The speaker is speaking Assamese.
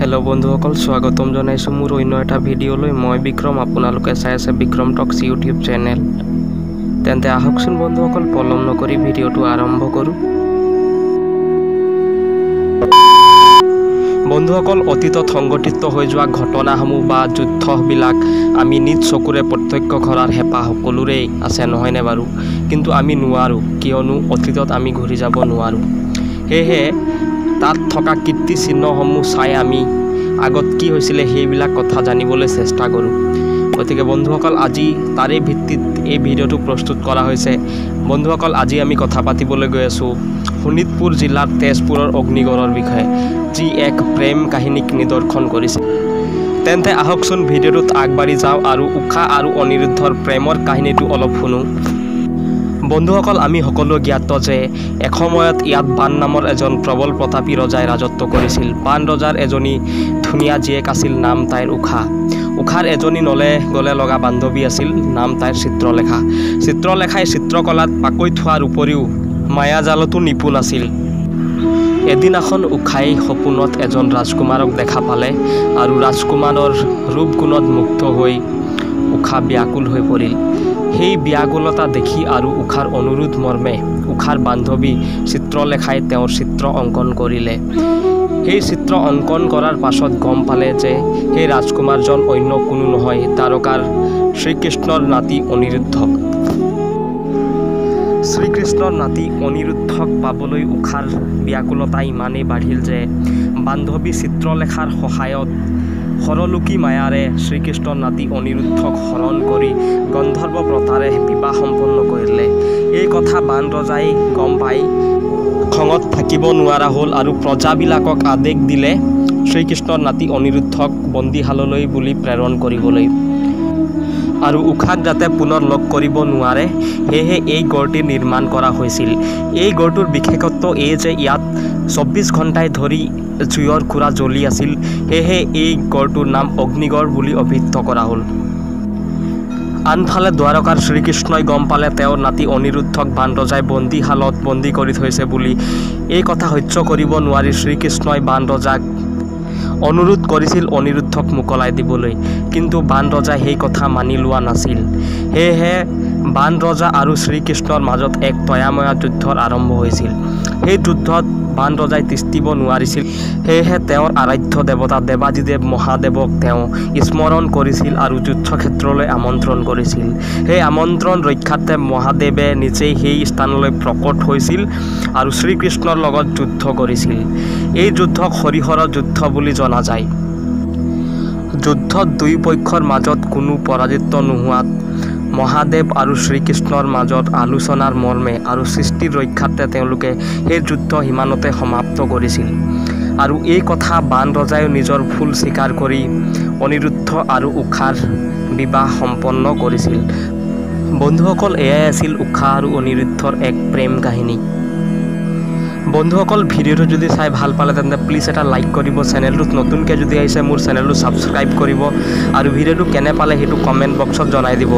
हेलो बंधुসকল स्वागतम जनाइছো मोर अन्य এটা ভিডিওলৈ মই বিক্ৰম আপোনালোকে চাই আছে বিক্ৰম টক্স ইউটিউব চেনেল তেন্তে আহকচোন বন্ধুসকল পলম নকৰি ভিডিওটো আৰম্ভ কৰো বন্ধুসকল অতীতত সংঘটিত হৈ যোৱা ঘটনাসমূহ বা যুদ্ধবিলাক আমি নিজ চকুৰে প্ৰত্যক্ষ কৰাৰ হেঁপাহ সকলোৰে আছে নহয়নে বাৰু কিন্তু আমি নোৱাৰো কিয়নো অতীতত আমি ঘূৰি যাব নোৱাৰো হেহে তাত থকা কীৰ্তি চিহ্নসমূহ চাই আমি আগত কি হৈছিল সেইবিলাক কথা জানিবলৈ চেষ্টা কৰো গতিকে বন্ধুসকল আজি তাৰে ভিত্তিত এই ভিডিওটো প্ৰস্তুত কৰা হৈছে বন্ধুসকল আজি আমি কথা পাতিবলৈ গৈ আছো শোণিতপুৰ জিলাৰ তেজপুৰৰ অগ্নিগড়ৰ বিষয়ে যি এক প্ৰেম কাহিনীক নিদৰ্শন কৰিছে তেন্তে আহকচোন ভিডিওটোত আগবাঢ়ি যাওঁ আৰু উষা আৰু অনিৰুদ্ধৰ প্ৰেমৰ কাহিনীটো অলপ শুনো বন্ধুসকল আমি সকলো জ্ঞাত যে এসময়ত ইয়াত বান নামৰ এজন প্ৰবল প্ৰতাপী ৰজাই ৰাজত্ব কৰিছিল বান ৰজাৰ এজনী ধুনীয়া জীয়েক আছিল নাম তাইৰ উষাৰ এজনী নলে গলে লগা বান্ধৱী আছিল নাম তাইৰ চিত্ৰলেখাই চিত্ৰকলাত পাকৈ থোৱাৰ উপৰিও মায়াজালতো নিপুণ আছিল এদিনাখন উষাই সপোনত এজন ৰাজকুমাৰক দেখা পালে আৰু ৰাজকুমাৰৰ ৰূপ গুণত মুগ্ধ হৈ উষা ব্যাকুল হৈ পৰিল সেই ব্যাকুলতা দেখি আৰু উষাৰ অনুৰোধ মৰ্মে উষাৰ বান্ধৱী চিত্ৰলেখাই তেওঁৰ চিত্ৰ অংকন কৰিলে সেই চিত্ৰ অংকন কৰাৰ পাছত গম পালে যে সেই ৰাজকুমাৰজন অন্য কোনো নহয় তাৰকাৰ শ্ৰীকৃষ্ণৰ নাতি অনিৰুদ্ধক পাবলৈ উষাৰ ব্যাকুলতা ইমানেই বাঢ়িল যে বান্ধৱী চিত্ৰলেখাৰ সহায়ত হৰলোকী মায়াৰে শ্ৰীকৃষ্ণৰ নাতি অনিৰুদ্ধক হৰণ কৰি গন্ধৰ্ব প্ৰথাৰে বিবাহ সম্পন্ন কৰিলে এই কথা বান ৰজাই গম পাই খঙত থাকিব নোৱাৰা হ'ল আৰু প্ৰজাবিলাকক আদেশ দিলে শ্ৰীকৃষ্ণৰ নাতি অনিৰুদ্ধক বন্দীশাললৈ বুলি প্ৰেৰণ কৰিবলৈ আৰু উষাক যাতে পুনৰ লগ কৰিব নোৱাৰে সেয়েহে এই গড়টি নিৰ্মাণ কৰা হৈছিল এই গড়টোৰ বিশেষত্ব এই যে ইয়াত 24 ঘণ্টাই ধৰি জুইৰ খুৰা জ্বলি আছিল সেয়েহে এই গড়টোৰ নাম অগ্নিগড় বুলি অভিহিত কৰা হ'ল আনফালে দ্বাৰকাৰ শ্ৰীকৃষ্ণই গম পালে তেওঁৰ নাতি অনিৰুদ্ধক বান ৰজাই বন্দীশালত বন্দী কৰি থৈছে বুলি এই কথা সহ্য কৰিব নোৱাৰি শ্ৰীকৃষ্ণই বান ৰজাক অনুৰোধ কৰিছিল অনিৰুদ্ধক মুকলাই দিবলৈ কিন্তু বান ৰজাই সেই কথা মানি লোৱা নাছিল সেয়েহে বান ৰজা আৰু শ্ৰীকৃষ্ণৰ মাজত এক তয়াময়া যুদ্ধৰ আৰম্ভ হৈছিল সেই যুদ্ধত বান ৰজাই তিষ্ঠিব নোৱাৰিছিল সেয়েহে তেওঁৰ আৰাধ্য দেৱতা দেৱাদিদেৱ মহাদেৱক তেওঁ স্মৰণ কৰিছিল আৰু যুদ্ধক্ষেত্ৰলৈ আমন্ত্ৰণ কৰিছিল সেই আমন্ত্ৰণ ৰক্ষাৰ্থে মহাদেৱে নিজেই সেই স্থানলৈ প্ৰকট হৈছিল আৰু শ্ৰীকৃষ্ণৰ লগত যুদ্ধ কৰিছিল এই যুদ্ধক হৰিহৰৰ যুদ্ধ বুলি জনা যায় যুদ্ধত দুই পক্ষৰ মাজত কোনো পৰাজিত নোহোৱাত মহাদেৱ আৰু শ্ৰীকৃষ্ণৰ মাজত আলোচনাৰ মৰ্মে আৰু সৃষ্টিৰ ৰক্ষাৰ্থে তেওঁলোকে সেই যুদ্ধ সীমানতে সমাপ্ত কৰিছিল আৰু এই কথা বান ৰজাই নিজৰ ভুল স্বীকাৰ কৰি অনিৰুদ্ধ আৰু উষাৰ বিবাহ সম্পন্ন কৰিছিল বন্ধুসকল এয়াই আছিল উষা আৰু অনিৰুদ্ধৰ এক প্ৰেম কাহিনী বন্ধুসকল ভিডিওটো যদি চাই ভাল পালে তেন্তে প্লিজ এটা লাইক কৰিব চেনেলটোত নতুনকৈ যদি আহিছে মোৰ চেনেলটো ছাবস্ক্ৰাইব কৰিব আৰু ভিডিওটো কেনে পালে সেইটো কমেণ্ট বক্সত জনাই দিব